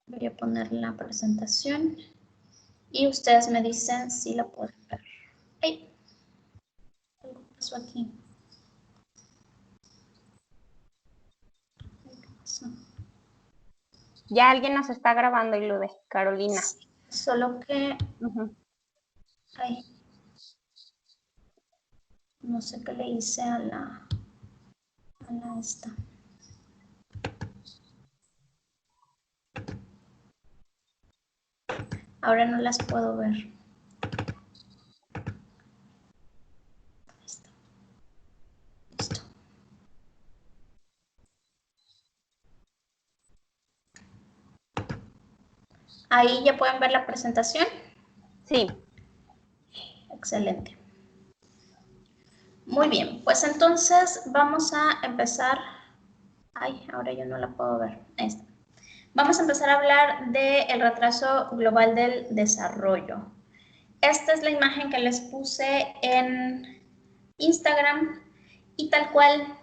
Voy a poner la presentación y ustedes me dicen si la pueden ver. ¡Ay! Algo pasó aquí. ¿Qué pasó? Ya alguien nos está grabando, Ilude, Carolina. Sí, solo que... Ay. No sé qué le hice a la esta. Ahora no las puedo ver. Listo. Listo. Ahí ya pueden ver la presentación. Sí. Excelente. Muy bien, pues entonces vamos a empezar. Ay, ahora yo no la puedo ver. Ahí está. Vamos a empezar a hablar del retraso global del desarrollo. Esta es la imagen que les puse en Instagram y tal cual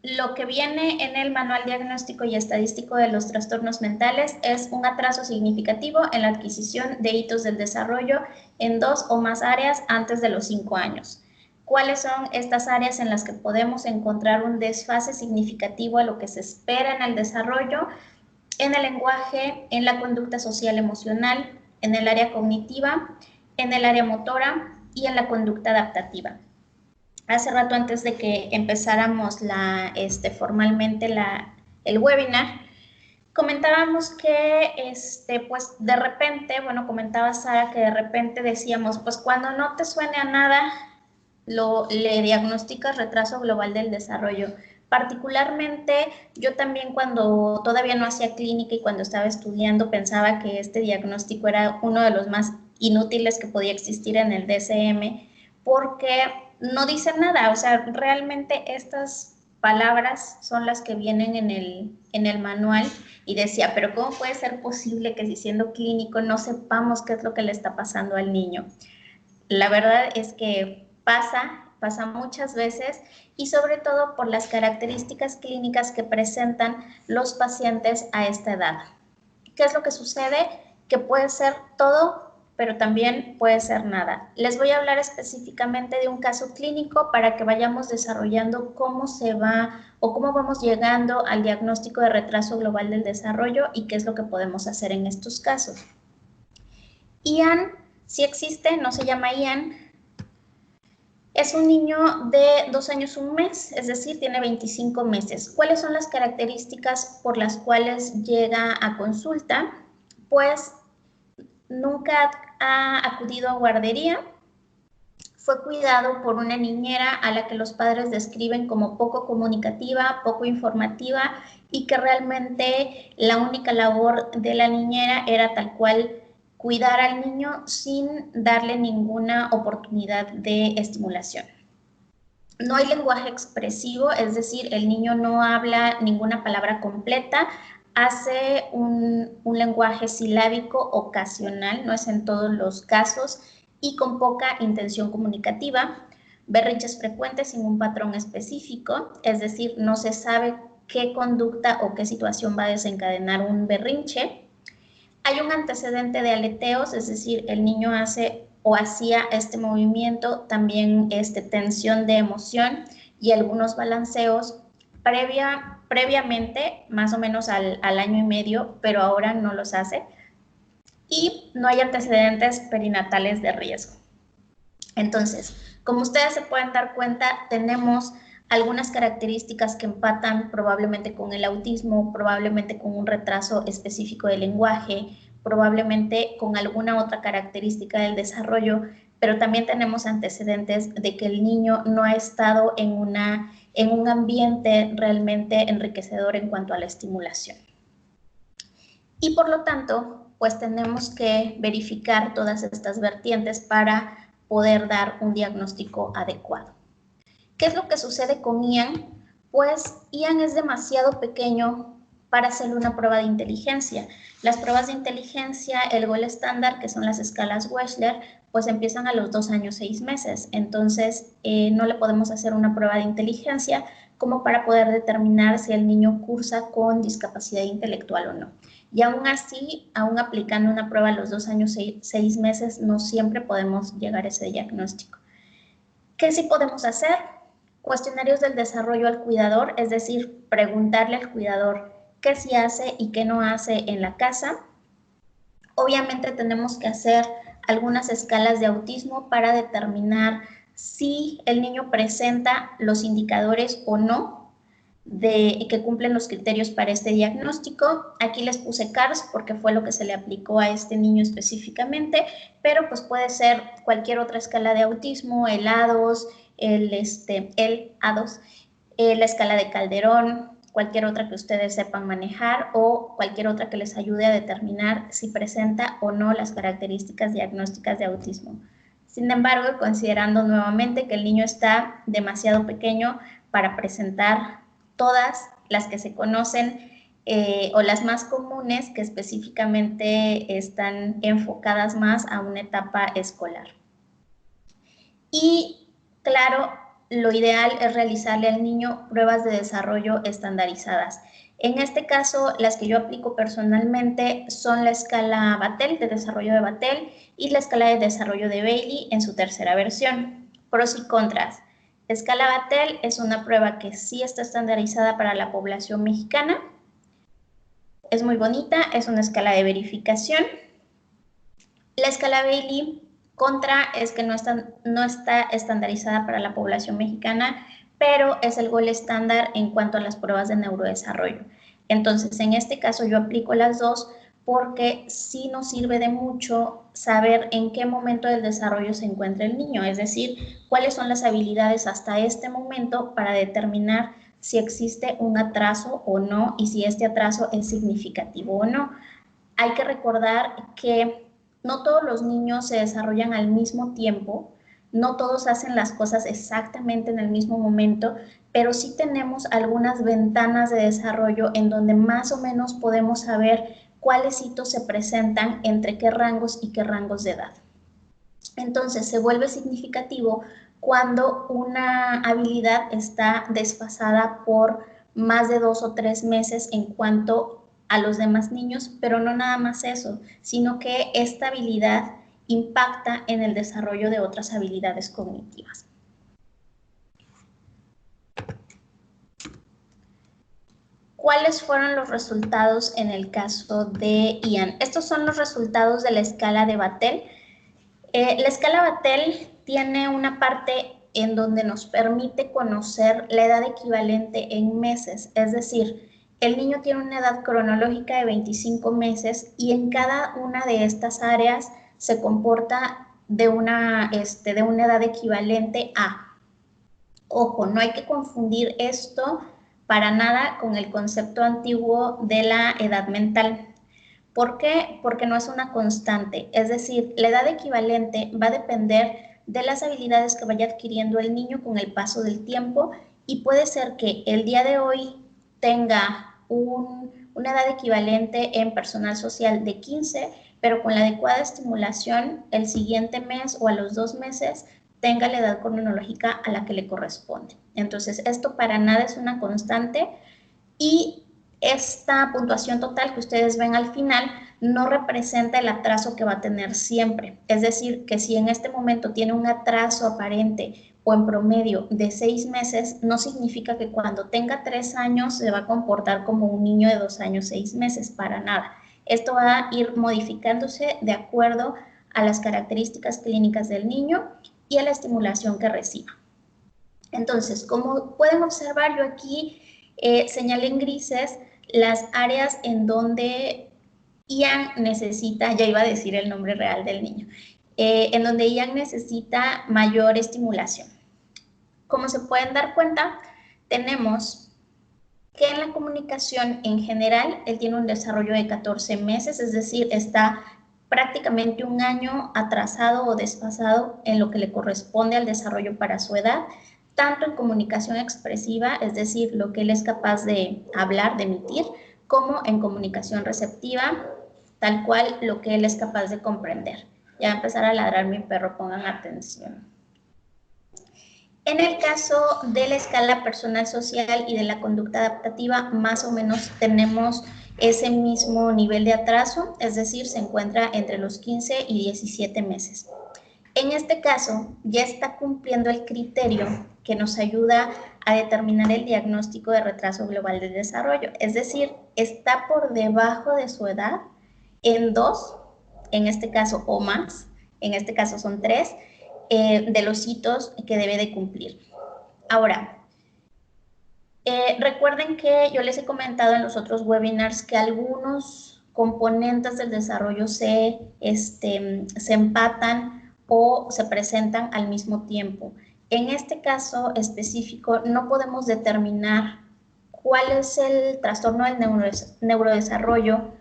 lo que viene en el Manual Diagnóstico y Estadístico de los Trastornos Mentales es un atraso significativo en la adquisición de hitos del desarrollo en 2 o más áreas antes de los 5 años. ¿Cuáles son estas áreas en las que podemos encontrar un desfase significativo a lo que se espera en el desarrollo? En el lenguaje, en la conducta social emocional, en el área cognitiva, en el área motora y en la conducta adaptativa. Hace rato, antes de que empezáramos formalmente el webinar, comentábamos que pues de repente, bueno, comentaba Sara que de repente decíamos, pues cuando no te suene a nada, le diagnosticas retraso global del desarrollo. Particularmente, yo también cuando todavía no hacía clínica y cuando estaba estudiando pensaba que este diagnóstico era uno de los más inútiles que podía existir en el DSM, porque no dice nada, o sea, realmente estas palabras son las que vienen en el manual y decía, pero ¿cómo puede ser posible que si siendo clínico no sepamos qué es lo que le está pasando al niño? La verdad es que pasa muchas veces y sobre todo por las características clínicas que presentan los pacientes a esta edad. ¿Qué es lo que sucede? Que puede ser todo, pero también puede ser nada. Les voy a hablar específicamente de un caso clínico para que vayamos desarrollando cómo se va o cómo vamos llegando al diagnóstico de retraso global del desarrollo y qué es lo que podemos hacer en estos casos. Ian, sí existe, no se llama Ian. Es un niño de 2 años 1 mes, es decir, tiene 25 meses. ¿Cuáles son las características por las cuales llega a consulta? Pues nunca ha acudido a guardería, fue cuidado por una niñera a la que los padres describen como poco comunicativa, poco informativa y que realmente la única labor de la niñera era tal cual cuidar al niño sin darle ninguna oportunidad de estimulación. No hay lenguaje expresivo, es decir, el niño no habla ninguna palabra completa, hace un lenguaje silábico ocasional, no es en todos los casos, y con poca intención comunicativa, berrinches frecuentes sin un patrón específico, es decir, no se sabe qué conducta o qué situación va a desencadenar un berrinche. Hay un antecedente de aleteos, es decir, el niño hace o hacía este movimiento, también tensión de emoción y algunos balanceos previamente, más o menos al año y medio, pero ahora no los hace. Y no hay antecedentes perinatales de riesgo. Entonces, como ustedes se pueden dar cuenta, tenemos algunas características que empatan probablemente con el autismo, probablemente con un retraso específico del lenguaje, probablemente con alguna otra característica del desarrollo, pero también tenemos antecedentes de que el niño no ha estado en un ambiente realmente enriquecedor en cuanto a la estimulación. Y por lo tanto, pues tenemos que verificar todas estas vertientes para poder dar un diagnóstico adecuado. ¿Qué es lo que sucede con Ian? Pues Ian es demasiado pequeño para hacer una prueba de inteligencia. Las pruebas de inteligencia, el gold estándar, que son las escalas Wechsler, pues empiezan a los 2 años 6 meses. Entonces, no le podemos hacer una prueba de inteligencia como para poder determinar si el niño cursa con discapacidad intelectual o no. Y aún así, aún aplicando una prueba a los 2 años, 6 meses, no siempre podemos llegar a ese diagnóstico. ¿Qué sí podemos hacer? Cuestionarios del desarrollo al cuidador, es decir, preguntarle al cuidador qué sí hace y qué no hace en la casa. Obviamente tenemos que hacer algunas escalas de autismo para determinar si el niño presenta los indicadores o no de que cumplen los criterios para este diagnóstico. Aquí les puse CARS porque fue lo que se le aplicó a este niño específicamente, pero pues puede ser cualquier otra escala de autismo, el A2, el A2, la escala de Calderón, cualquier otra que ustedes sepan manejar o cualquier otra que les ayude a determinar si presenta o no las características diagnósticas de autismo. Sin embargo, considerando nuevamente que el niño está demasiado pequeño para presentar todas las que se conocen o las más comunes que específicamente están enfocadas más a una etapa escolar. Y claro, lo ideal es realizarle al niño pruebas de desarrollo estandarizadas. En este caso, las que yo aplico personalmente son la escala Battelle, de desarrollo de Battelle, y la escala de desarrollo de Bailey en su tercera versión. Pros y contras. Escala Battelle es una prueba que sí está estandarizada para la población mexicana. Es muy bonita, es una escala de verificación. La escala Bailey contra es que no está estandarizada para la población mexicana, pero es el gol estándar en cuanto a las pruebas de neurodesarrollo. Entonces, en este caso yo aplico las dos porque sí nos sirve de mucho saber en qué momento del desarrollo se encuentra el niño, es decir, cuáles son las habilidades hasta este momento para determinar si existe un atraso o no y si este atraso es significativo o no. Hay que recordar que no todos los niños se desarrollan al mismo tiempo, no todos hacen las cosas exactamente en el mismo momento, pero sí tenemos algunas ventanas de desarrollo en donde más o menos podemos saber cuáles hitos se presentan entre qué rangos y qué rangos de edad. Entonces se vuelve significativo cuando una habilidad está desfasada por más de 2 o 3 meses en cuanto a los demás niños, pero no nada más eso, sino que esta habilidad impacta en el desarrollo de otras habilidades cognitivas. ¿Cuáles fueron los resultados en el caso de Ian? Estos son los resultados de la escala de Battelle. La escala Battelle tiene una parte en donde nos permite conocer la edad equivalente en meses, es decir, el niño tiene una edad cronológica de 25 meses y en cada una de estas áreas se comporta de una edad equivalente a. Ojo, no hay que confundir esto para nada con el concepto antiguo de la edad mental. ¿Por qué? Porque no es una constante, es decir, la edad equivalente va a depender de las habilidades que vaya adquiriendo el niño con el paso del tiempo y puede ser que el día de hoy tenga una edad equivalente en personal social de 15, pero con la adecuada estimulación el siguiente mes o a los 2 meses tenga la edad cronológica a la que le corresponde. Entonces, esto para nada es una constante y esta puntuación total que ustedes ven al final no representa el atraso que va a tener siempre. Es decir, que si en este momento tiene un atraso aparente o en promedio de 6 meses, no significa que cuando tenga 3 años se va a comportar como un niño de 2 años, 6 meses, para nada. Esto va a ir modificándose de acuerdo a las características clínicas del niño y a la estimulación que reciba. Entonces, como pueden observar, yo aquí señalé en grises las áreas en donde Ian necesita, ya iba a decir el nombre real del niño, en donde Ian necesita mayor estimulación. Como se pueden dar cuenta, tenemos que en la comunicación en general, él tiene un desarrollo de 14 meses, es decir, está prácticamente un año atrasado o desfasado en lo que le corresponde al desarrollo para su edad, tanto en comunicación expresiva, es decir, lo que él es capaz de hablar, de emitir, como en comunicación receptiva, tal cual lo que él es capaz de comprender. Ya va a empezar a ladrar mi perro, pongan atención. En el caso de la escala personal social y de la conducta adaptativa, más o menos tenemos ese mismo nivel de atraso, es decir, se encuentra entre los 15 y 17 meses. En este caso, ya está cumpliendo el criterio que nos ayuda a determinar el diagnóstico de retraso global del desarrollo, es decir, está por debajo de su edad en 2, en este caso, o más, en este caso son 3, de los hitos que debe de cumplir. Ahora, recuerden que yo les he comentado en los otros webinars que algunos componentes del desarrollo se empatan o se presentan al mismo tiempo. En este caso específico no podemos determinar cuál es el trastorno del neurodesarrollo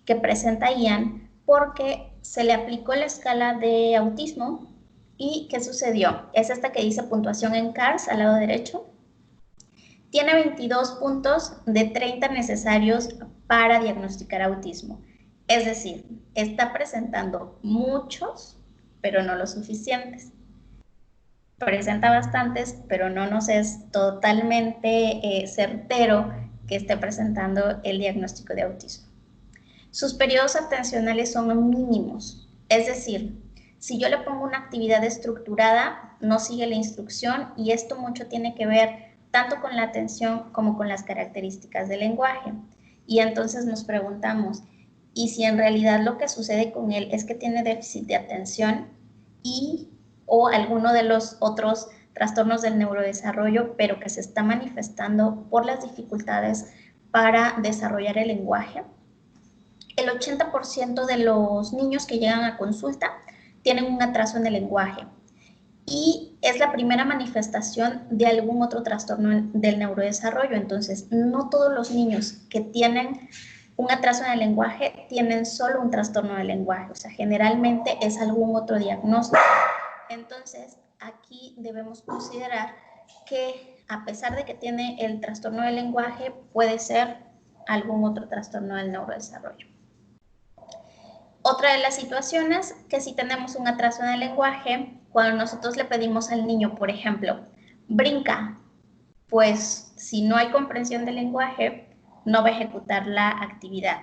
que presenta Ian porque se le aplicó la escala de autismo. ¿Y qué sucedió? Es esta que dice puntuación en CARS al lado derecho. Tiene 22 puntos de 30 necesarios para diagnosticar autismo. Es decir, está presentando muchos, pero no los suficientes. Presenta bastantes, pero no nos es totalmente certero que esté presentando el diagnóstico de autismo. Sus periodos atencionales son mínimos, es decir, si yo le pongo una actividad estructurada, no sigue la instrucción y esto mucho tiene que ver tanto con la atención como con las características del lenguaje. Y entonces nos preguntamos, ¿y si en realidad lo que sucede con él es que tiene déficit de atención o alguno de los otros trastornos del neurodesarrollo, pero que se está manifestando por las dificultades para desarrollar el lenguaje? El 80% de los niños que llegan a consulta tienen un atraso en el lenguaje y es la primera manifestación de algún otro trastorno del neurodesarrollo. Entonces, no todos los niños que tienen un atraso en el lenguaje tienen solo un trastorno del lenguaje, o sea, generalmente es algún otro diagnóstico. Entonces, aquí debemos considerar que a pesar de que tiene el trastorno del lenguaje, puede ser algún otro trastorno del neurodesarrollo. Otra de las situaciones que si tenemos un atraso en el lenguaje, cuando nosotros le pedimos al niño, por ejemplo, brinca, pues si no hay comprensión del lenguaje, no va a ejecutar la actividad.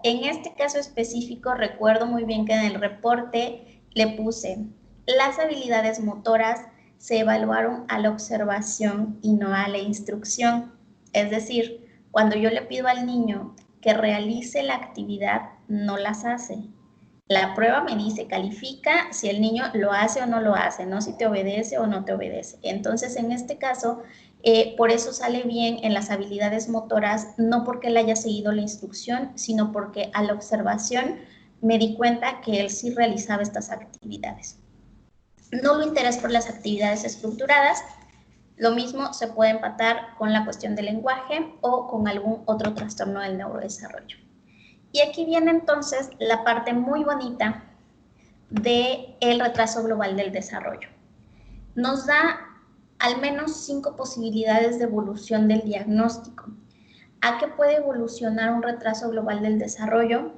En este caso específico, recuerdo muy bien que en el reporte le puse, las habilidades motoras se evaluaron a la observación y no a la instrucción. Es decir, cuando yo le pido al niño que realice la actividad, no las hace. La prueba me dice, califica si el niño lo hace o no lo hace, no si te obedece o no te obedece. Entonces, en este caso, por eso sale bien en las habilidades motoras, no porque él haya seguido la instrucción, sino porque a la observación me di cuenta que él sí realizaba estas actividades. No lo interés por las actividades estructuradas, lo mismo se puede empatar con la cuestión del lenguaje o con algún otro trastorno del neurodesarrollo. Y aquí viene entonces la parte muy bonita del retraso global del desarrollo. Nos da al menos 5 posibilidades de evolución del diagnóstico. ¿A qué puede evolucionar un retraso global del desarrollo?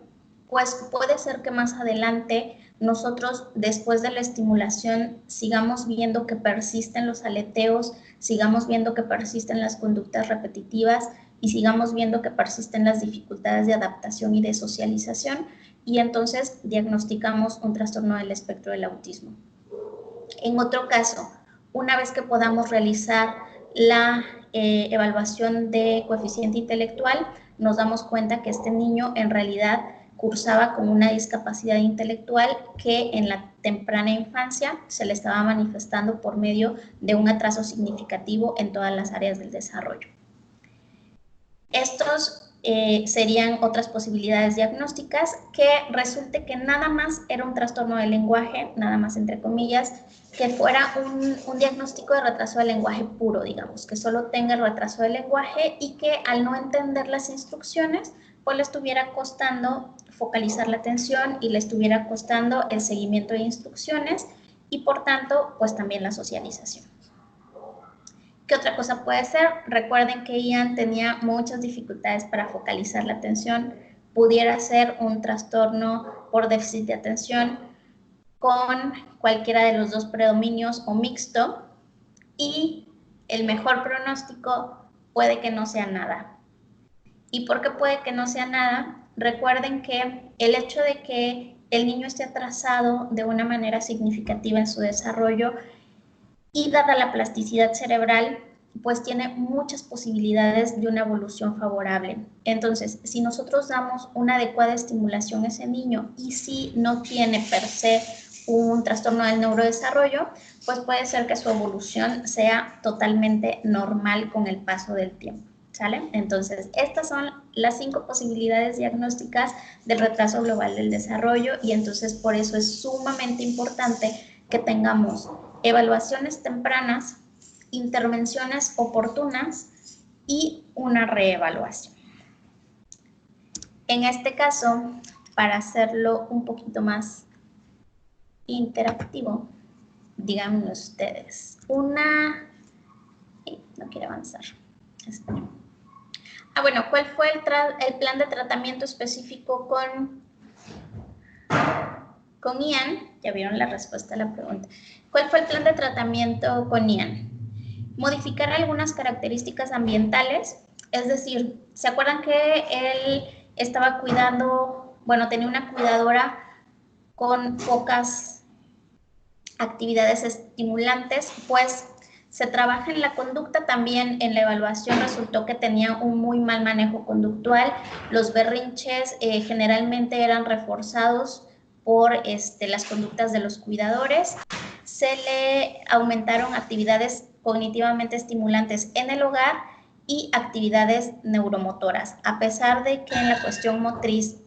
Pues puede ser que más adelante nosotros, después de la estimulación, sigamos viendo que persisten los aleteos, sigamos viendo que persisten las conductas repetitivas y sigamos viendo que persisten las dificultades de adaptación y de socialización, y entonces diagnosticamos un trastorno del espectro del autismo. En otro caso, una vez que podamos realizar la evaluación de coeficiente intelectual, nos damos cuenta que este niño en realidad cursaba con una discapacidad intelectual que en la temprana infancia se le estaba manifestando por medio de un atraso significativo en todas las áreas del desarrollo. Estos serían otras posibilidades diagnósticas, que resulte que nada más era un trastorno del lenguaje, nada más entre comillas, que fuera un diagnóstico de retraso del lenguaje puro, digamos, que solo tenga el retraso del lenguaje y que al no entender las instrucciones, pues le estuviera costando focalizar la atención y le estuviera costando el seguimiento de instrucciones y por tanto, pues también la socialización. ¿Qué otra cosa puede ser? Recuerden que Ian tenía muchas dificultades para focalizar la atención. Pudiera ser un trastorno por déficit de atención con cualquiera de los dos predominios o mixto, y el mejor pronóstico puede que no sea nada. ¿Y por qué puede que no sea nada? Recuerden que el hecho de que el niño esté atrasado de una manera significativa en su desarrollo y dada la plasticidad cerebral, pues tiene muchas posibilidades de una evolución favorable. Entonces, si nosotros damos una adecuada estimulación a ese niño y si no tiene per se un trastorno del neurodesarrollo, pues puede ser que su evolución sea totalmente normal con el paso del tiempo. ¿Sale? Entonces, estas son las 5 posibilidades diagnósticas del retraso global del desarrollo y entonces por eso es sumamente importante que tengamos evaluaciones tempranas, intervenciones oportunas y una reevaluación. En este caso, para hacerlo un poquito más interactivo, díganme ustedes, no quiere avanzar. Espera. Bueno, ¿cuál fue el plan de tratamiento específico con Ian? Ya vieron la respuesta a la pregunta. ¿Cuál fue el plan de tratamiento con Ian? Modificar algunas características ambientales, es decir, ¿se acuerdan que él estaba cuidando, bueno, tenía una cuidadora con pocas actividades estimulantes? Pues se trabaja en la conducta, también en la evaluación resultó que tenía un muy mal manejo conductual, los berrinches generalmente eran reforzados por las conductas de los cuidadores, se le aumentaron actividades cognitivamente estimulantes en el hogar y actividades neuromotoras. A pesar de que en la cuestión motriz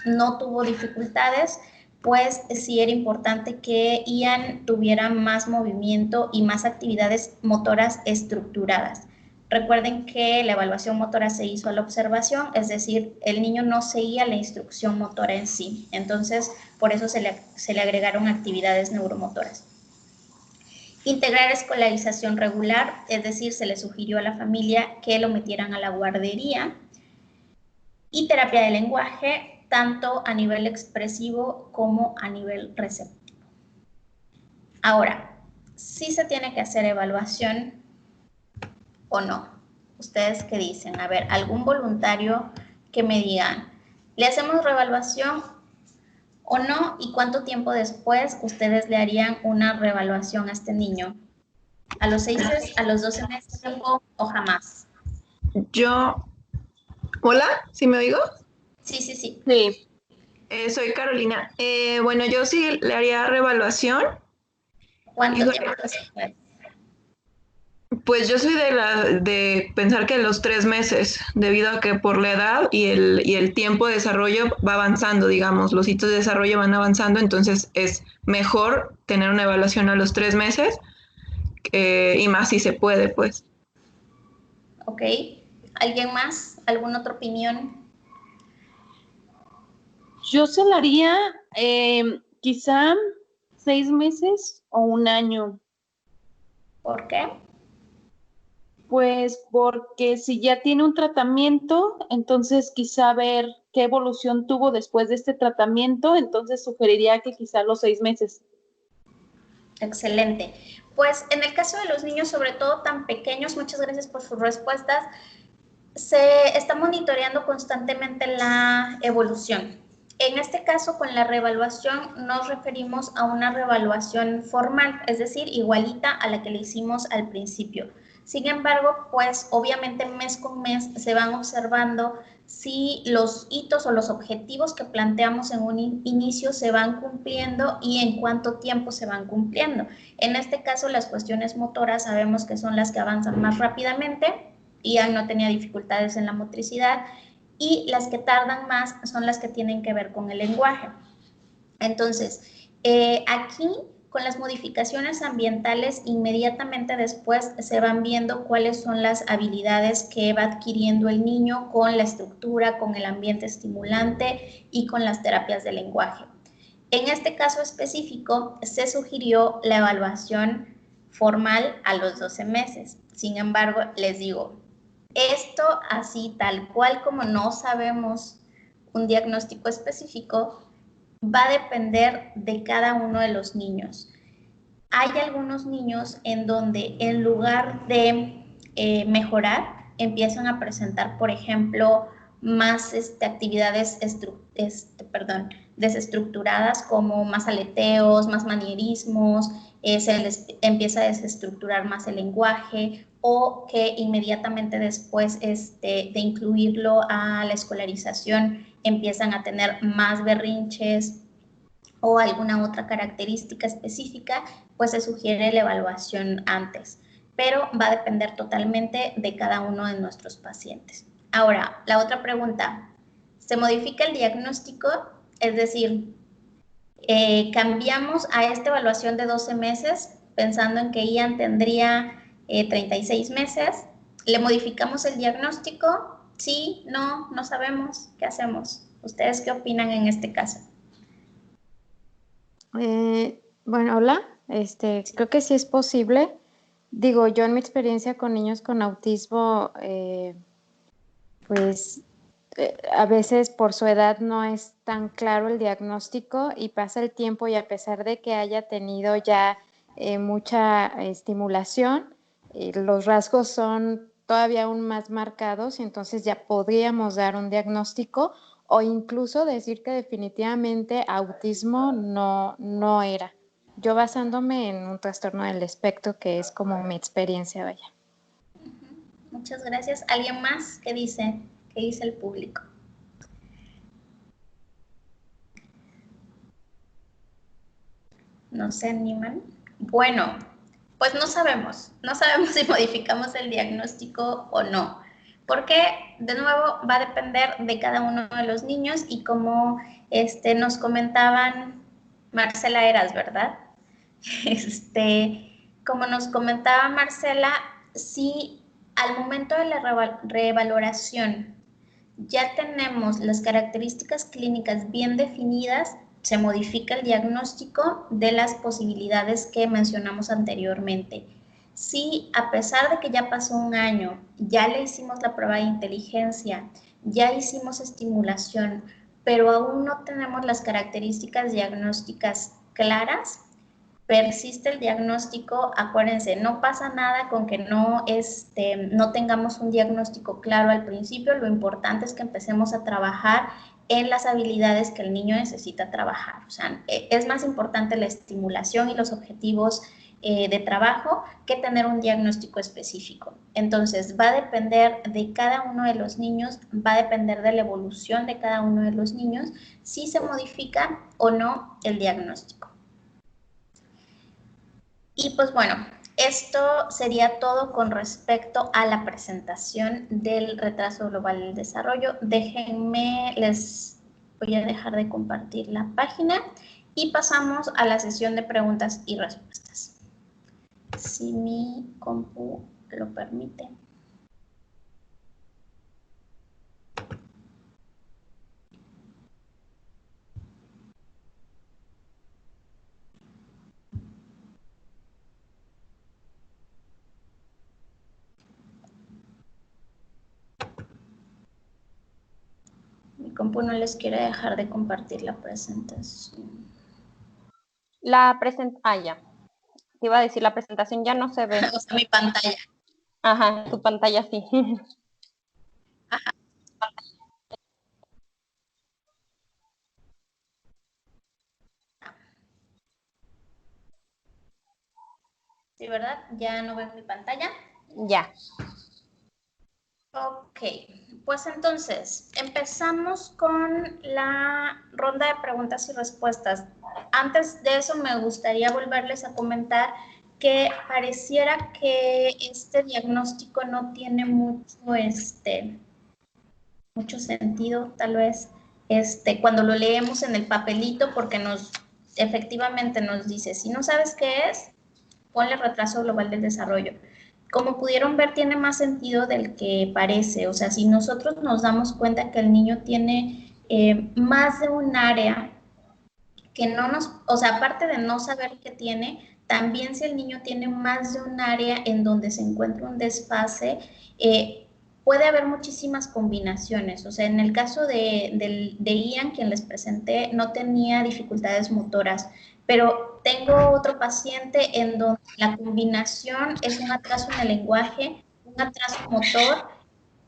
no tuvo dificultades, pues sí era importante que Ian tuviera más movimiento y más actividades motoras estructuradas. Recuerden que la evaluación motora se hizo a la observación, es decir, el niño no seguía la instrucción motora en sí. Entonces, por eso se le agregaron actividades neuromotoras. Integrar escolarización regular, es decir, se le sugirió a la familia que lo metieran a la guardería. Y terapia de lenguaje, tanto a nivel expresivo como a nivel receptivo. Ahora, ¿sí se tiene que hacer evaluación o no? ¿Ustedes qué dicen? A ver, algún voluntario que me digan, ¿le hacemos reevaluación o no? ¿Y cuánto tiempo después ustedes le harían una reevaluación a este niño? ¿A los 6 meses, a los 12 meses o jamás? ¿Hola? ¿Sí me oigo? Sí. Sí. Soy Carolina. Bueno, yo sí le haría reevaluación. ¿Cuánto tiempo después? Pues yo soy de pensar que los 3 meses, debido a que por la edad y el tiempo de desarrollo va avanzando, digamos, los hitos de desarrollo van avanzando, entonces es mejor tener una evaluación a los 3 meses y más si se puede, pues. Ok. ¿Alguien más? ¿Alguna otra opinión? Yo se la haría quizá 6 meses o un año. ¿Por qué? Pues porque si ya tiene un tratamiento, entonces quizá ver qué evolución tuvo después de este tratamiento, entonces sugeriría que quizá los 6 meses. Excelente. Pues en el caso de los niños, sobre todo tan pequeños, muchas gracias por sus respuestas, se está monitoreando constantemente la evolución. En este caso, con la reevaluación, nos referimos a una reevaluación formal, es decir, igualita a la que le hicimos al principio. Sin embargo, pues obviamente mes con mes se van observando si los hitos o los objetivos que planteamos en un inicio se van cumpliendo y en cuánto tiempo se van cumpliendo. En este caso, las cuestiones motoras sabemos que son las que avanzan más rápidamente. Ian no tenía dificultades en la motricidad y las que tardan más son las que tienen que ver con el lenguaje. Entonces, aquí con las modificaciones ambientales, inmediatamente después se van viendo cuáles son las habilidades que va adquiriendo el niño con la estructura, con el ambiente estimulante y con las terapias de lenguaje. En este caso específico, se sugirió la evaluación formal a los 12 meses. Sin embargo, les digo, esto así tal cual como no sabemos un diagnóstico específico, va a depender de cada uno de los niños. Hay algunos niños en donde en lugar de mejorar, empiezan a presentar, por ejemplo, más actividades desestructuradas, como más aleteos, más manierismos, se les empieza a desestructurar más el lenguaje, o que inmediatamente después de incluirlo a la escolarización empiezan a tener más berrinches o alguna otra característica específica, pues se sugiere la evaluación antes, pero va a depender totalmente de cada uno de nuestros pacientes. Ahora, la otra pregunta, ¿se modifica el diagnóstico? Es decir, cambiamos a esta evaluación de 12 meses, pensando en que Ian tendría 36 meses, ¿le modificamos el diagnóstico? Sí, no sabemos, ¿qué hacemos? ¿Ustedes qué opinan en este caso? Bueno, hola, creo que sí es posible. Digo, yo en mi experiencia con niños con autismo, pues a veces por su edad no es tan claro el diagnóstico y pasa el tiempo y a pesar de que haya tenido ya mucha estimulación, los rasgos son todavía aún más marcados y entonces ya podríamos dar un diagnóstico o incluso decir que definitivamente autismo no era. Yo basándome en un trastorno del espectro, que es como mi experiencia, vaya. Muchas gracias. ¿Alguien más? ¿Qué dice el público? ¿No se animan? Bueno, pues no sabemos si modificamos el diagnóstico o no, porque de nuevo va a depender de cada uno de los niños y como nos comentaban, Marcela Eras, ¿verdad? Como nos comentaba Marcela, si al momento de la revaloración ya tenemos las características clínicas bien definidas, se modifica el diagnóstico de las posibilidades que mencionamos anteriormente. Si a pesar de que ya pasó un año, ya le hicimos la prueba de inteligencia, ya hicimos estimulación, pero aún no tenemos las características diagnósticas claras, persiste el diagnóstico, acuérdense, no pasa nada con que no tengamos un diagnóstico claro al principio, lo importante es que empecemos a trabajar en las habilidades que el niño necesita trabajar. O sea, es más importante la estimulación y los objetivos de trabajo que tener un diagnóstico específico. Entonces, va a depender de cada uno de los niños, va a depender de la evolución de cada uno de los niños, si se modifica o no el diagnóstico. Y pues bueno, esto sería todo con respecto a la presentación del retraso global del desarrollo. Déjenme, les voy a dejar de compartir la página y pasamos a la sesión de preguntas y respuestas. Si mi compu lo permite. Mi compu no les quiere dejar de compartir la presentación. Ya. Te iba a decir, la presentación ya no se ve. O sea, mi pantalla. Ajá, tu pantalla sí. Ajá. Sí, ¿verdad? ¿Ya no ven mi pantalla? Ya. Ok, pues entonces empezamos con la ronda de preguntas y respuestas. Antes de eso me gustaría volverles a comentar que pareciera que este diagnóstico no tiene mucho sentido, tal vez, cuando lo leemos en el papelito, porque efectivamente nos dice, si no sabes qué es, ponle retraso global del desarrollo. Como pudieron ver, tiene más sentido del que parece. O sea, si nosotros nos damos cuenta que el niño tiene más de un área que o sea, aparte de no saber qué tiene, también si el niño tiene más de un área en donde se encuentra un desfase, puede haber muchísimas combinaciones. O sea, en el caso de Ian, quien les presenté, no tenía dificultades motoras, pero tengo otro paciente en donde la combinación es un atraso en el lenguaje, un atraso motor,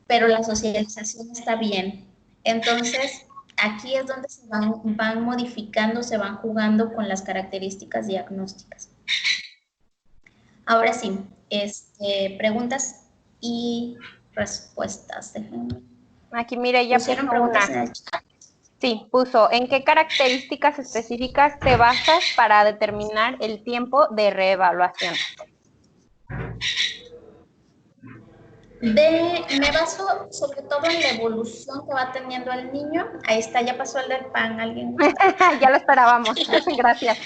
pero la socialización está bien. Entonces, aquí es donde se van modificando, se van jugando con las características diagnósticas. Ahora sí, preguntas y respuestas. Déjenme. Aquí mire, ya puso ¿Pusieron preguntas en una. el chat? Sí, puso, ¿en qué características específicas te basas para determinar el tiempo de reevaluación? Me baso sobre todo en la evolución que va teniendo el niño. Ahí está, ya pasó el del pan, alguien gusta. Ya lo esperábamos, gracias.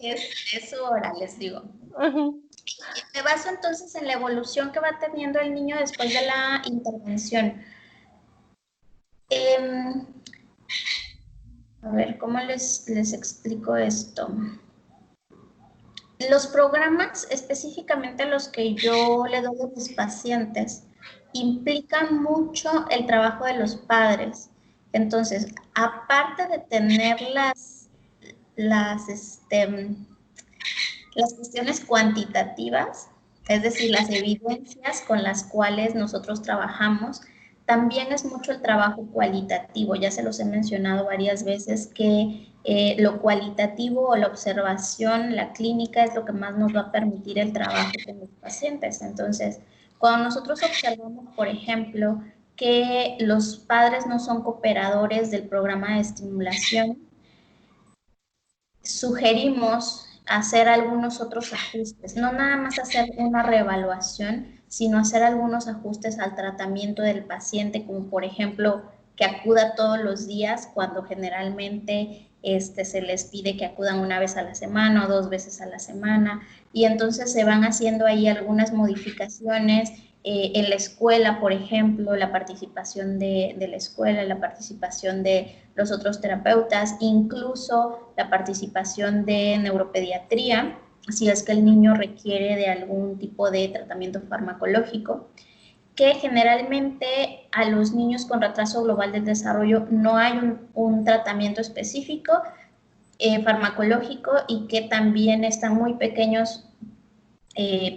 Es su hora, les digo. Ujú. Me baso entonces en la evolución que va teniendo el niño después de la intervención. A ver, ¿cómo les explico esto? Los programas, específicamente los que yo le doy a mis pacientes, implican mucho el trabajo de los padres. Entonces, aparte de tener las cuestiones cuantitativas, es decir, las evidencias con las cuales nosotros trabajamos, también es mucho el trabajo cualitativo. Ya se los he mencionado varias veces que lo cualitativo o la observación, la clínica es lo que más nos va a permitir el trabajo con los pacientes. Entonces, cuando nosotros observamos, por ejemplo, que los padres no son cooperadores del programa de estimulación, sugerimos hacer algunos otros ajustes, no nada más hacer una reevaluación, sino hacer algunos ajustes al tratamiento del paciente, como por ejemplo que acuda todos los días cuando generalmente se les pide que acudan una vez a la semana o 2 veces a la semana, y entonces se van haciendo ahí algunas modificaciones en la escuela, por ejemplo, la participación de la escuela, la participación de los otros terapeutas, incluso la participación de neuropediatría, si es que el niño requiere de algún tipo de tratamiento farmacológico, que generalmente a los niños con retraso global del desarrollo no hay un tratamiento específico farmacológico y que también están muy pequeños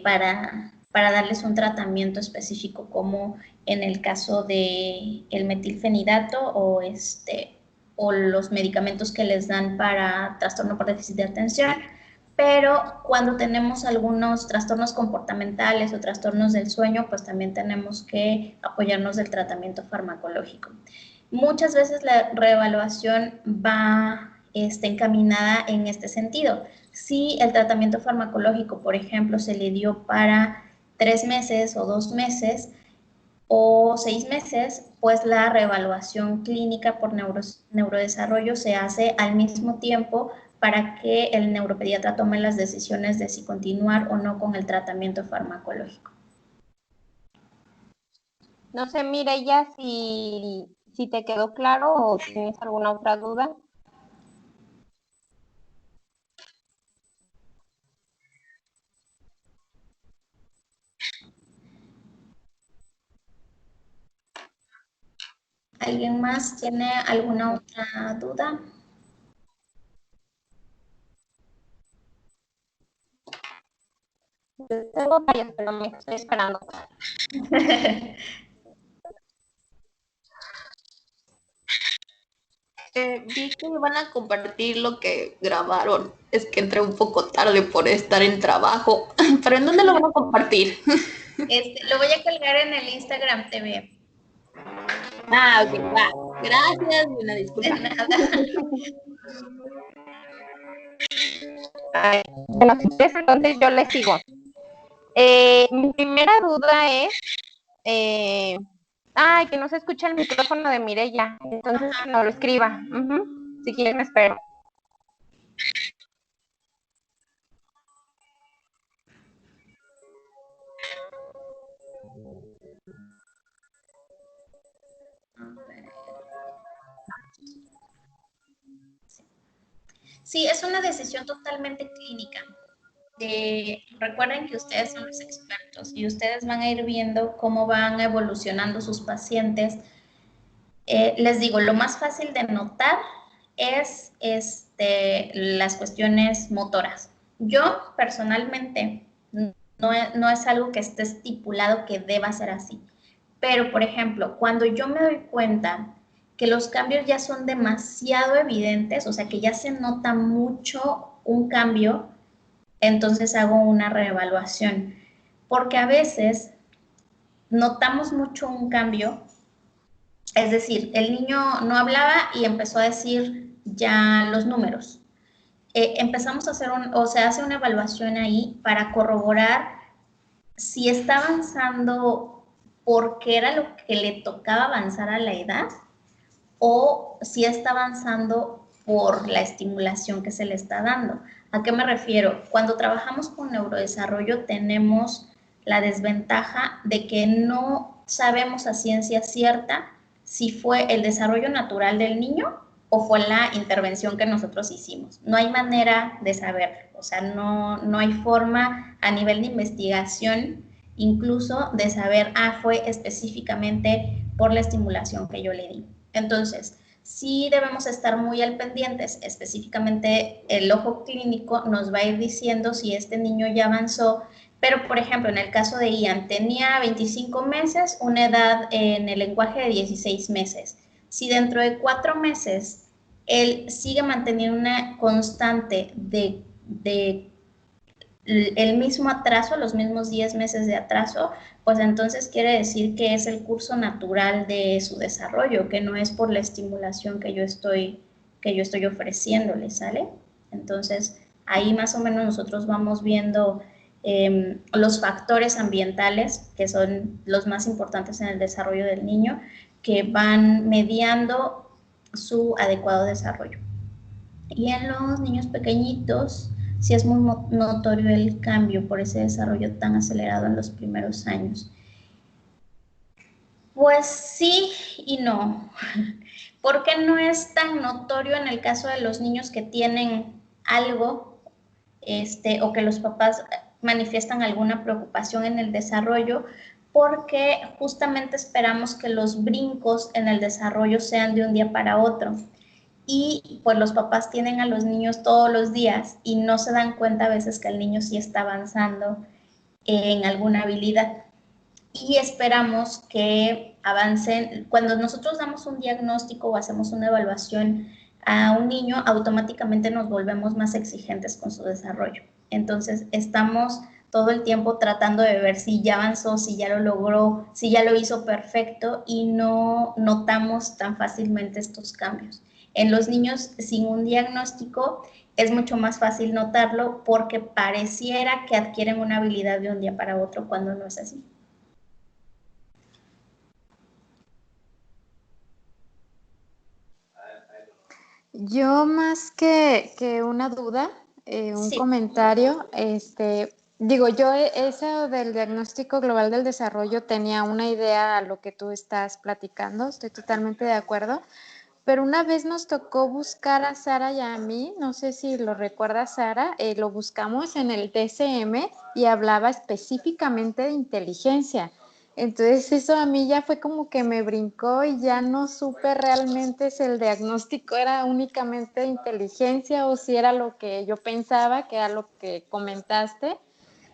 para darles un tratamiento específico, como en el caso de el metilfenidato o los medicamentos que les dan para trastorno por déficit de atención. Pero cuando tenemos algunos trastornos comportamentales o trastornos del sueño, pues también tenemos que apoyarnos del tratamiento farmacológico. Muchas veces la reevaluación va encaminada en este sentido. Si el tratamiento farmacológico, por ejemplo, se le dio para 3 meses o 2 meses o 6 meses, pues la reevaluación clínica por neurodesarrollo se hace al mismo tiempo para que el neuropediatra tome las decisiones de si continuar o no con el tratamiento farmacológico. No sé, Mireya, si te quedó claro o tienes alguna otra duda. ¿Alguien más tiene alguna otra duda? Tengo varias, pero me estoy esperando. Vi que iban a compartir lo que grabaron. Es que entré un poco tarde por estar en trabajo. ¿Pero en dónde lo van a compartir? Lo voy a colgar en el Instagram TV. Ah, ok, va. Gracias, una disculpa. De nada. Bueno, si quieres, entonces yo les sigo. Mi primera duda es, que no se escucha el micrófono de Mireya, entonces no lo escriba. Si quieren, me espero. Sí, es una decisión totalmente clínica. Recuerden que ustedes son los expertos y ustedes van a ir viendo cómo van evolucionando sus pacientes. Les digo, lo más fácil de notar es las cuestiones motoras. Yo personalmente no es algo que esté estipulado que deba ser así, Pero, por ejemplo, cuando yo me doy cuenta que los cambios ya son demasiado evidentes, o sea, que ya se nota mucho un cambio, entonces hago una reevaluación. Porque a veces notamos mucho un cambio, es decir, el niño no hablaba y empezó a decir ya los números. Empezamos a hacer o se hace una evaluación ahí para corroborar si está avanzando porque era lo que le tocaba avanzar a la edad o si está avanzando por la estimulación que se le está dando. ¿A qué me refiero? Cuando trabajamos con neurodesarrollo tenemos la desventaja de que no sabemos a ciencia cierta si fue el desarrollo natural del niño o fue la intervención que nosotros hicimos. No hay manera de saberlo, o sea, no hay forma a nivel de investigación incluso de saber, fue específicamente por la estimulación que yo le di. Entonces, sí debemos estar muy al pendientes, específicamente el ojo clínico nos va a ir diciendo si este niño ya avanzó, pero por ejemplo, en el caso de Ian, tenía 25 meses, una edad en el lenguaje de 16 meses. Si dentro de 4 meses él sigue manteniendo una constante de el mismo atraso, los mismos 10 meses de atraso, pues entonces quiere decir que es el curso natural de su desarrollo, que no es por la estimulación que yo estoy ofreciéndole, ¿sale? Entonces, ahí más o menos nosotros vamos viendo los factores ambientales, que son los más importantes en el desarrollo del niño, que van mediando su adecuado desarrollo. Y en los niños pequeñitos, sí es muy notorio el cambio por ese desarrollo tan acelerado en los primeros años. Pues sí y no. ¿Por qué no es tan notorio en el caso de los niños que tienen algo o que los papás manifiestan alguna preocupación en el desarrollo? Porque justamente esperamos que los brincos en el desarrollo sean de un día para otro. Y pues los papás tienen a los niños todos los días y no se dan cuenta a veces que el niño sí está avanzando en alguna habilidad. Y esperamos que avancen. Cuando nosotros damos un diagnóstico o hacemos una evaluación a un niño, automáticamente nos volvemos más exigentes con su desarrollo. Entonces estamos todo el tiempo tratando de ver si ya avanzó, si ya lo logró, si ya lo hizo perfecto y no notamos tan fácilmente estos cambios. En los niños sin un diagnóstico es mucho más fácil notarlo porque pareciera que adquieren una habilidad de un día para otro cuando no es así. Yo más que una duda, un Sí. comentario, digo, yo eso del diagnóstico global del desarrollo tenía una idea a lo que tú estás platicando, estoy totalmente de acuerdo, pero una vez nos tocó buscar a Sara y a mí, no sé si lo recuerda Sara, lo buscamos en el DSM y hablaba específicamente de inteligencia. Entonces eso a mí ya fue como que me brincó y ya no supe realmente si el diagnóstico era únicamente de inteligencia o si era lo que yo pensaba, que era lo que comentaste.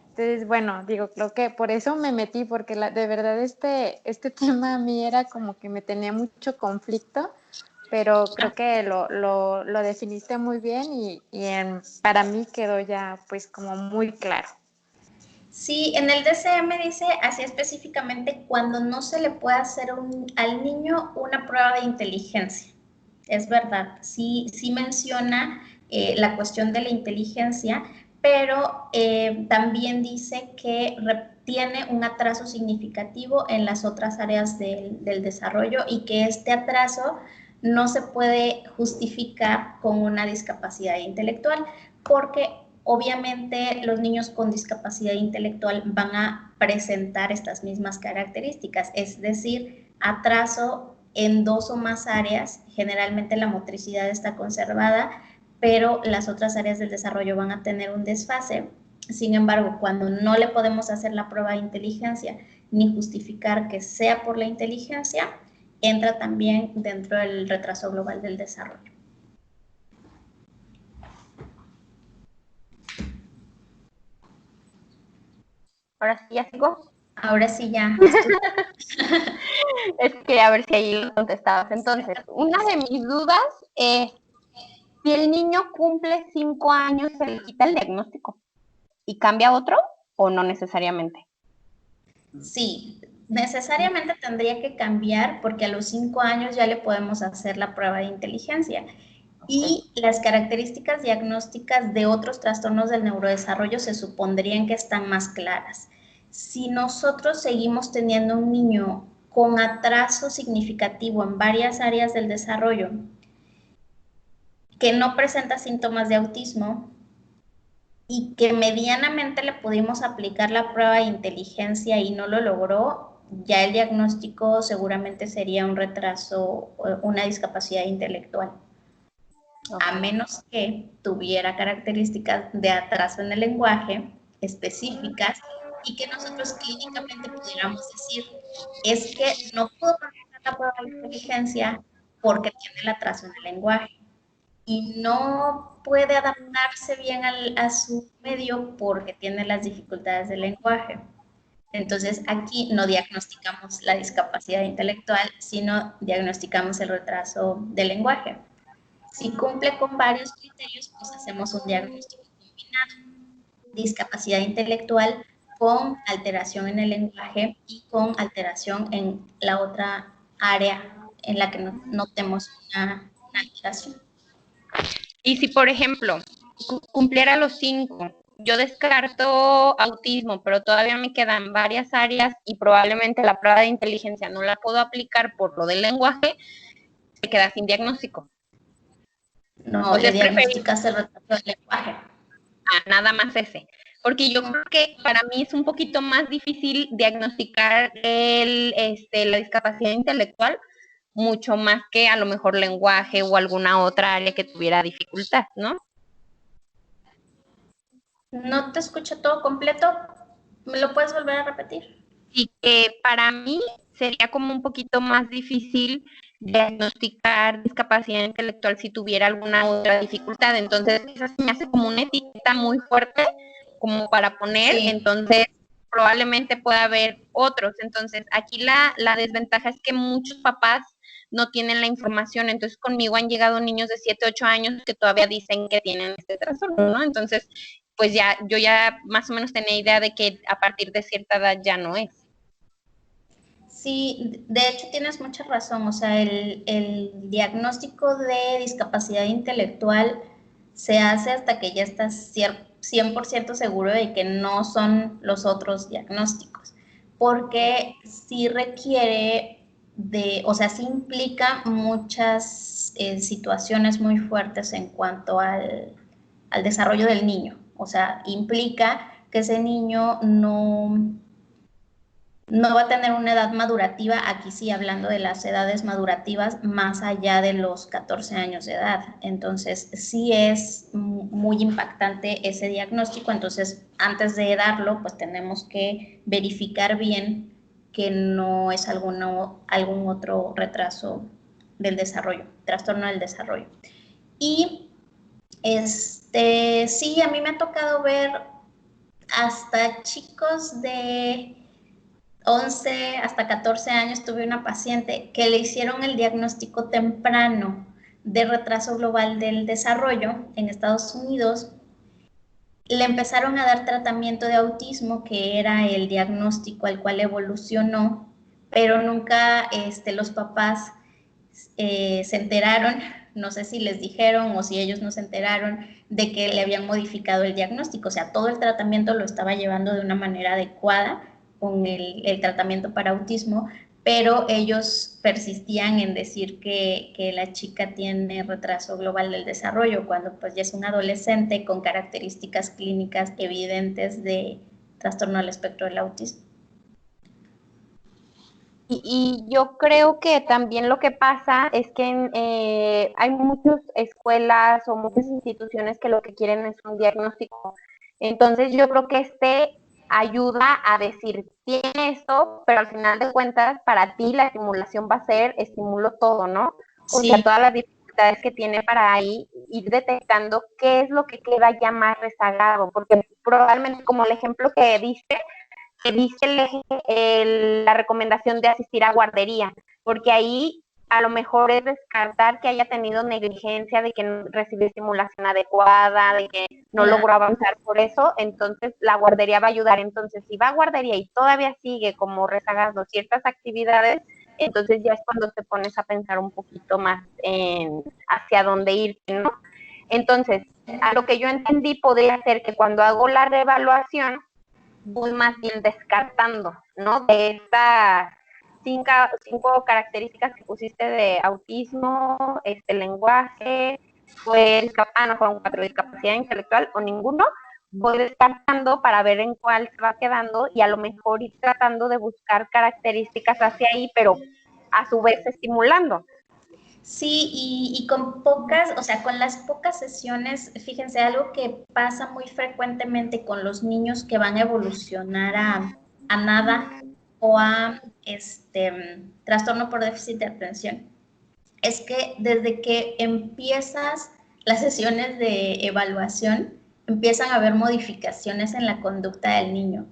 Entonces, bueno, digo, creo que por eso me metí, porque de verdad este tema a mí era como que me tenía mucho conflicto, pero creo que lo definiste muy bien y para mí quedó ya pues como muy claro. Sí, en el DCM dice así específicamente cuando no se le puede hacer al niño una prueba de inteligencia. Es verdad, sí menciona la cuestión de la inteligencia, pero también dice que tiene un atraso significativo en las otras áreas del desarrollo y que este atraso no se puede justificar con una discapacidad intelectual, porque obviamente los niños con discapacidad intelectual van a presentar estas mismas características, es decir, atraso en 2 o más áreas, generalmente la motricidad está conservada, pero las otras áreas del desarrollo van a tener un desfase. Sin embargo, cuando no le podemos hacer la prueba de inteligencia ni justificar que sea por la inteligencia, entra también dentro del retraso global del desarrollo. Ahora sí, ya sigo. Ahora sí ya. Es que a ver si ahí lo contestabas. Entonces, una de mis dudas es, si el niño cumple 5 años, ¿se le quita el diagnóstico y cambia otro o no necesariamente? Sí, necesariamente tendría que cambiar porque a los 5 años ya le podemos hacer la prueba de inteligencia. Y las características diagnósticas de otros trastornos del neurodesarrollo se supondrían que están más claras. Si nosotros seguimos teniendo un niño con atraso significativo en varias áreas del desarrollo, que no presenta síntomas de autismo y que medianamente le pudimos aplicar la prueba de inteligencia y no lo logró, ya el diagnóstico seguramente sería un retraso o una discapacidad intelectual. A menos que tuviera características de atraso en el lenguaje específicas y que nosotros clínicamente pudiéramos decir, es que no puedo contestar la prueba de inteligencia porque tiene el atraso en el lenguaje y no puede adaptarse bien a su medio porque tiene las dificultades del lenguaje. Entonces aquí no diagnosticamos la discapacidad intelectual, sino diagnosticamos el retraso del lenguaje. Si cumple con varios criterios, pues hacemos un diagnóstico combinado, discapacidad intelectual con alteración en el lenguaje y con alteración en la otra área en la que notemos una alteración. Y si, por ejemplo, cumpliera los 5, yo descarto autismo, pero todavía me quedan varias áreas y probablemente la prueba de inteligencia no la puedo aplicar por lo del lenguaje, se queda sin diagnóstico. No, O sea, le diagnosticas el retraso del lenguaje. Nada más ese. Porque yo creo que para mí es un poquito más difícil diagnosticar la discapacidad intelectual, mucho más que a lo mejor lenguaje o alguna otra área que tuviera dificultad, ¿no? No te escucho todo completo. ¿Me lo puedes volver a repetir? Y que para mí sería como un poquito más difícil diagnosticar discapacidad intelectual si tuviera alguna otra dificultad. Entonces, eso se me hace como una etiqueta muy fuerte como para poner, Sí. entonces probablemente pueda haber otros. Entonces, aquí la desventaja es que muchos papás no tienen la información, entonces conmigo han llegado niños de 7, 8 años que todavía dicen que tienen este trastorno, ¿no? Entonces, pues ya, yo ya más o menos tenía idea de que a partir de cierta edad ya no es. Sí, de hecho tienes mucha razón. O sea, el diagnóstico de discapacidad intelectual se hace hasta que ya estás 100% seguro de que no son los otros diagnósticos, porque sí requiere o sea, sí implica muchas situaciones muy fuertes en cuanto al desarrollo del niño. O sea, implica que ese niño no va a tener una edad madurativa, aquí sí hablando de las edades madurativas, más allá de los 14 años de edad. Entonces, sí es muy impactante ese diagnóstico. Entonces, antes de darlo, pues tenemos que verificar bien que no es algún otro retraso del desarrollo, trastorno del desarrollo. Y sí, a mí me ha tocado ver hasta chicos de 11 hasta 14 años. Tuve una paciente que le hicieron el diagnóstico temprano de retraso global del desarrollo en Estados Unidos. Le empezaron a dar tratamiento de autismo, que era el diagnóstico al cual evolucionó, pero nunca los papás se enteraron, no sé si les dijeron o si ellos no se enteraron de que le habían modificado el diagnóstico. O sea, todo el tratamiento lo estaba llevando de una manera adecuada con el tratamiento para autismo, pero ellos persistían en decir que la chica tiene retraso global del desarrollo, cuando pues ya es un adolescente con características clínicas evidentes de trastorno del espectro del autismo. Y yo creo que también lo que pasa es que hay muchas escuelas o muchas instituciones que lo que quieren es un diagnóstico. Entonces yo creo que ayuda a decir, tiene esto, pero al final de cuentas para ti la estimulación va a ser estimulo todo, ¿no? O Sí. sea, todas las dificultades que tiene para ahí ir detectando qué es lo que queda ya más rezagado, porque probablemente como el ejemplo que diste, que dice el eje la recomendación de asistir a guardería, porque ahí a lo mejor es descartar que haya tenido negligencia, de que no recibió estimulación adecuada, de que no logró avanzar por eso, entonces la guardería va a ayudar. Entonces, si va a guardería y todavía sigue como rezagando ciertas actividades, entonces ya es cuando te pones a pensar un poquito más en hacia dónde ir, ¿no? Entonces, a lo que yo entendí podría ser que cuando hago la reevaluación, voy más bien descartando, ¿no? De estas cinco características que pusiste de autismo, lenguaje, no fueron 4, discapacidad intelectual o ninguno, voy descartando para ver en cuál se va quedando y a lo mejor ir tratando de buscar características hacia ahí, pero a su vez estimulando. Sí, y con pocas, o sea, con las pocas sesiones, fíjense, algo que pasa muy frecuentemente con los niños que van a evolucionar a nada o a trastorno por déficit de atención, es que desde que empiezas las sesiones de evaluación, empiezan a haber modificaciones en la conducta del niño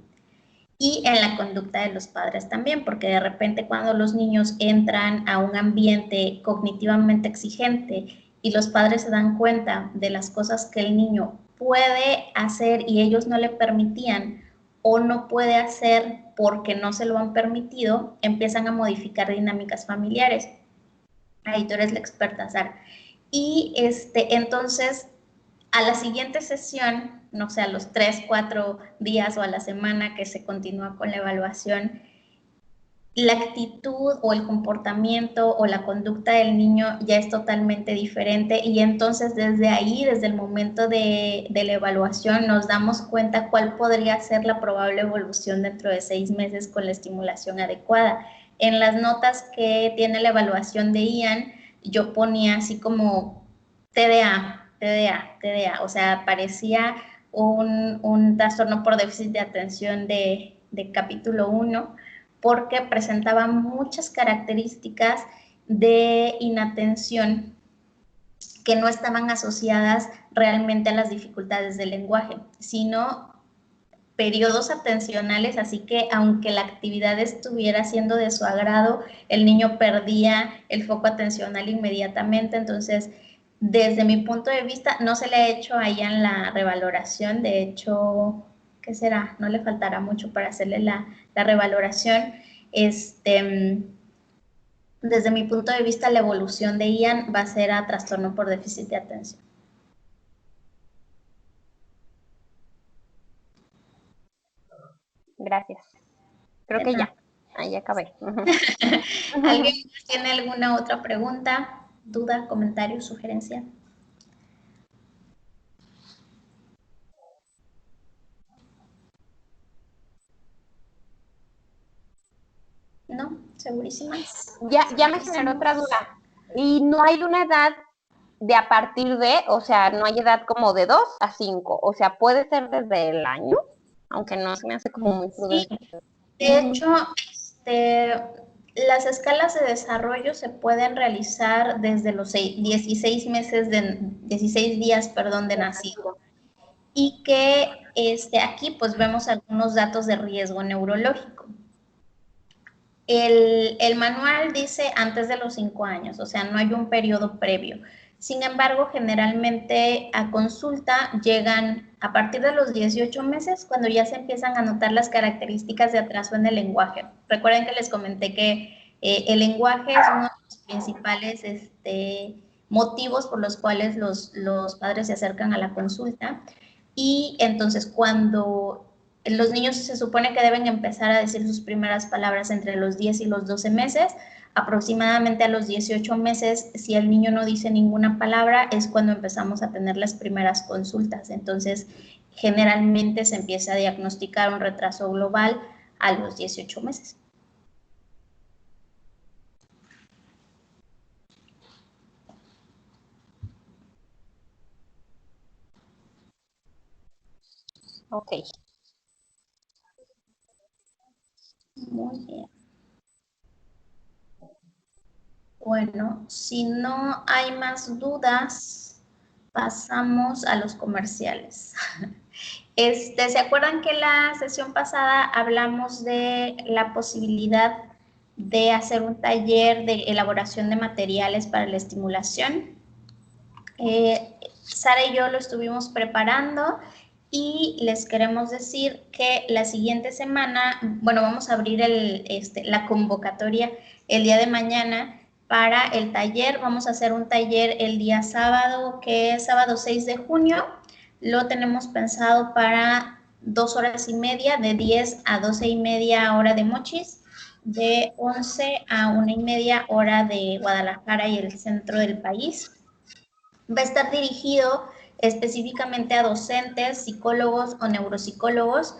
y en la conducta de los padres también, porque de repente cuando los niños entran a un ambiente cognitivamente exigente y los padres se dan cuenta de las cosas que el niño puede hacer y ellos no le permitían o no puede hacer porque no se lo han permitido, empiezan a modificar dinámicas familiares. Ahí tú eres la experta, Sara. Y entonces a la siguiente sesión, no sé, a los 3, 4 días o a la semana que se continúa con la evaluación, la actitud o el comportamiento o la conducta del niño ya es totalmente diferente y entonces desde ahí, desde el momento de la evaluación, nos damos cuenta cuál podría ser la probable evolución dentro de 6 meses con la estimulación adecuada. En las notas que tiene la evaluación de Ian, yo ponía así como TDA, o sea, parecía un trastorno por déficit de atención de capítulo 1, porque presentaba muchas características de inatención que no estaban asociadas realmente a las dificultades del lenguaje, sino periodos atencionales, así que aunque la actividad estuviera siendo de su agrado, el niño perdía el foco atencional inmediatamente. Entonces, desde mi punto de vista, no se le ha hecho a Ian la revaloración, de hecho, ¿qué será? No le faltará mucho para hacerle la revaloración. Desde mi punto de vista, la evolución de Ian va a ser a trastorno por déficit de atención. Gracias. Creo que ya. Ahí acabé. ¿Alguien tiene alguna otra pregunta, duda, comentario, sugerencia? ¿No? ¿Segurísima? Ya me generó otra duda. Y no hay una edad de a partir de, o sea, no hay edad como de 2 a 5, o sea, puede ser desde el año, aunque no se me hace como muy prudente. Sí, de hecho, las escalas de desarrollo se pueden realizar desde los 16 días de nacido. Y que aquí pues vemos algunos datos de riesgo neurológico. El manual dice antes de los 5 años, o sea, no hay un periodo previo. Sin embargo, generalmente a consulta llegan a partir de los 18 meses, cuando ya se empiezan a notar las características de atraso en el lenguaje. Recuerden que les comenté que el lenguaje es uno de los principales motivos por los cuales los padres se acercan a la consulta. Y entonces cuando los niños se supone que deben empezar a decir sus primeras palabras entre los 10 y los 12 meses, aproximadamente a los 18 meses, si el niño no dice ninguna palabra, es cuando empezamos a tener las primeras consultas. Entonces, generalmente se empieza a diagnosticar un retraso global a los 18 meses. Ok. Muy bien. Bueno, si no hay más dudas, pasamos a los comerciales. ¿Se acuerdan que la sesión pasada hablamos de la posibilidad de hacer un taller de elaboración de materiales para la estimulación? Sara y yo lo estuvimos preparando y les queremos decir que la siguiente semana, bueno, vamos a abrir la convocatoria el día de mañana para el taller. Vamos a hacer un taller el día sábado, que es sábado 6 de junio. Lo tenemos pensado para 2 horas y media, de 10 a 12 y media hora de Mochis, de 11 a 1 y media hora de Guadalajara y el centro del país. Va a estar dirigido específicamente a docentes, psicólogos o neuropsicólogos.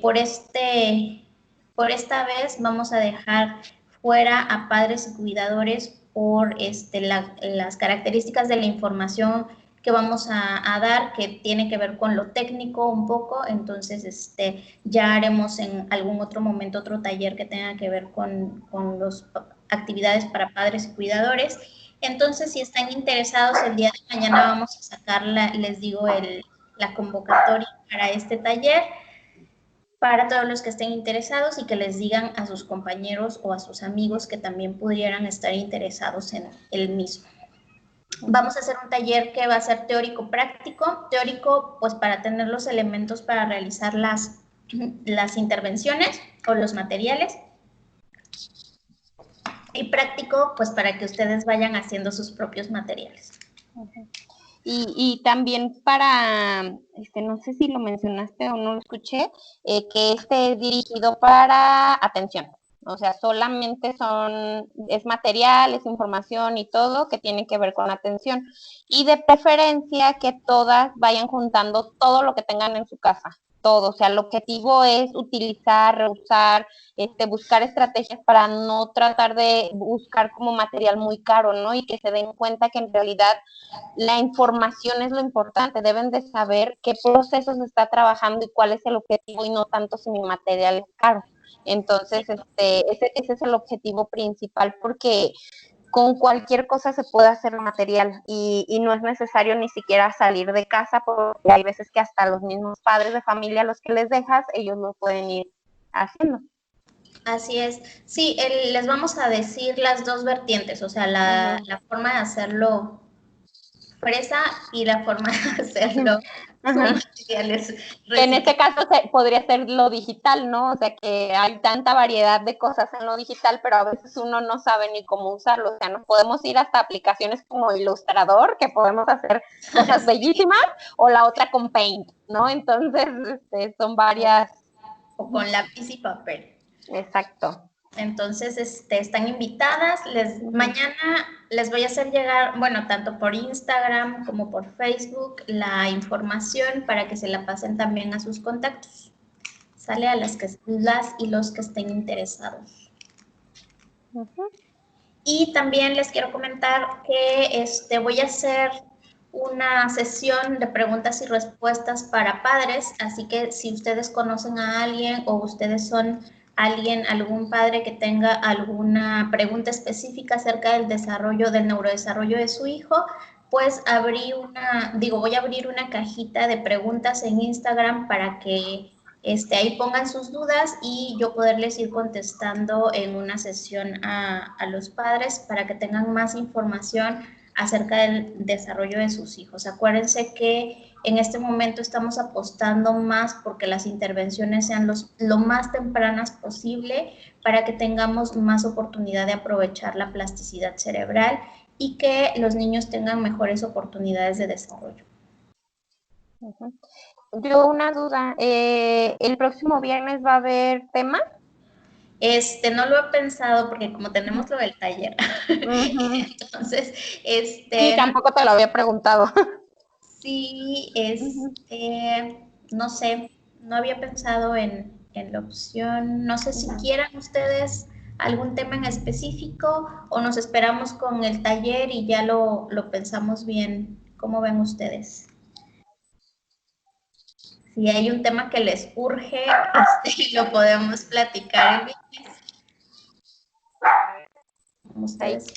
Por esta vez vamos a dejar fuera a padres y cuidadores por las características de la información que vamos a dar, que tiene que ver con lo técnico un poco. Entonces ya haremos en algún otro momento otro taller que tenga que ver con las actividades para padres y cuidadores. Entonces, si están interesados, el día de mañana vamos a sacar, les digo, la convocatoria para este taller, para todos los que estén interesados y que les digan a sus compañeros o a sus amigos que también pudieran estar interesados en el mismo. Vamos a hacer un taller que va a ser teórico-práctico. Teórico, pues para tener los elementos para realizar las intervenciones o los materiales. Y práctico, pues para que ustedes vayan haciendo sus propios materiales. Y también para, no sé si lo mencionaste o no lo escuché, que es dirigido para atención. O sea, solamente es material, es información y todo que tiene que ver con atención. Y de preferencia que todas vayan juntando todo lo que tengan en su casa. Todo, o sea, el objetivo es utilizar, reusar, buscar estrategias para no tratar de buscar como material muy caro, ¿no? Y que se den cuenta que en realidad la información es lo importante, deben de saber qué procesos se está trabajando y cuál es el objetivo y no tanto si mi material es caro. Entonces, ese es el objetivo principal, porque con cualquier cosa se puede hacer material y no es necesario ni siquiera salir de casa, porque hay veces que hasta los mismos padres de familia a los que les dejas, ellos lo pueden ir haciendo. Así es. Sí, les vamos a decir las dos vertientes, o sea, la forma de hacerlo fresa y la forma de hacerlo con materiales reciclados. En este caso podría ser lo digital, ¿no? O sea, que hay tanta variedad de cosas en lo digital, pero a veces uno no sabe ni cómo usarlo. O sea, nos podemos ir hasta aplicaciones como Illustrator, que podemos hacer cosas bellísimas, o la otra con Paint, ¿no? Entonces, son varias. O con lápiz y papel. Exacto. Entonces, están invitadas. Mañana les voy a hacer llegar, bueno, tanto por Instagram como por Facebook, la información para que se la pasen también a sus contactos. Sale a las y los que estén interesados. Y también les quiero comentar que voy a hacer una sesión de preguntas y respuestas para padres, así que si ustedes conocen a alguien o ustedes son algún padre que tenga alguna pregunta específica acerca del neurodesarrollo de su hijo, pues voy a abrir una cajita de preguntas en Instagram para que ahí pongan sus dudas y yo poderles ir contestando en una sesión a los padres para que tengan más información acerca del desarrollo de sus hijos. Acuérdense que en este momento estamos apostando más porque las intervenciones sean lo más tempranas posible para que tengamos más oportunidad de aprovechar la plasticidad cerebral y que los niños tengan mejores oportunidades de desarrollo. Yo una duda, ¿el próximo viernes va a haber tema? No lo he pensado porque como tenemos lo del taller, entonces, Sí, tampoco te lo había preguntado. Sí, no sé, no había pensado en la opción, no sé si quieran ustedes algún tema en específico o nos esperamos con el taller y ya lo pensamos bien. ¿Cómo ven ustedes? Si hay un tema que les urge, lo podemos platicar en viernes. Como ustedes.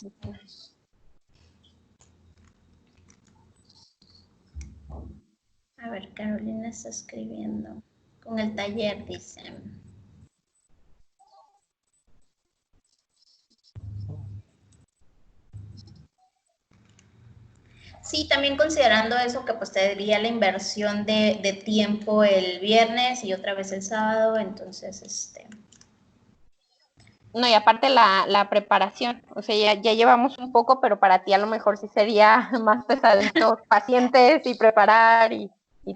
A ver. ver, Carolina está escribiendo. Con el taller, dice. Sí, también considerando eso que pues tendría la inversión de tiempo el viernes y otra vez el sábado, entonces No, y aparte la preparación, o sea, ya llevamos un poco, pero para ti a lo mejor sí sería más pesadito, pacientes y preparar y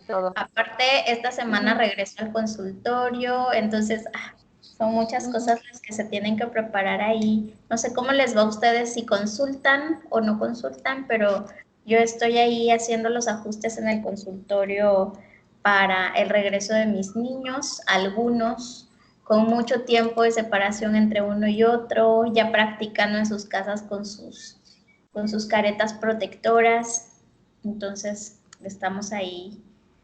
todo. Aparte, esta semana regreso al consultorio, entonces son muchas cosas las que se tienen que preparar ahí. No sé cómo les va a ustedes si consultan o no consultan, pero yo estoy ahí haciendo los ajustes en el consultorio para el regreso de mis niños, algunos con mucho tiempo de separación entre uno y otro, ya practicando en sus casas con sus caretas protectoras. Entonces, estamos ahí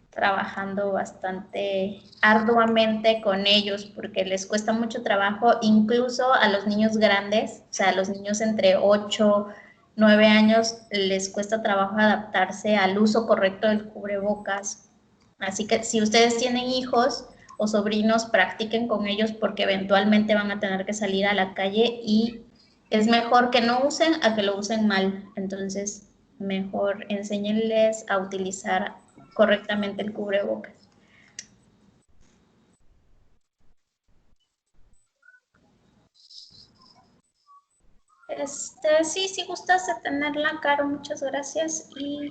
trabajando bastante arduamente con ellos porque les cuesta mucho trabajo, incluso a los niños grandes, o sea, a los niños entre 8, 9 años les cuesta trabajo adaptarse al uso correcto del cubrebocas. Así que si ustedes tienen hijos o sobrinos, practiquen con ellos porque eventualmente van a tener que salir a la calle y es mejor que no usen a que lo usen mal. Entonces, mejor enséñenles a utilizar correctamente el cubrebocas. Sí, si gustas de tenerla, Caro, muchas gracias. Y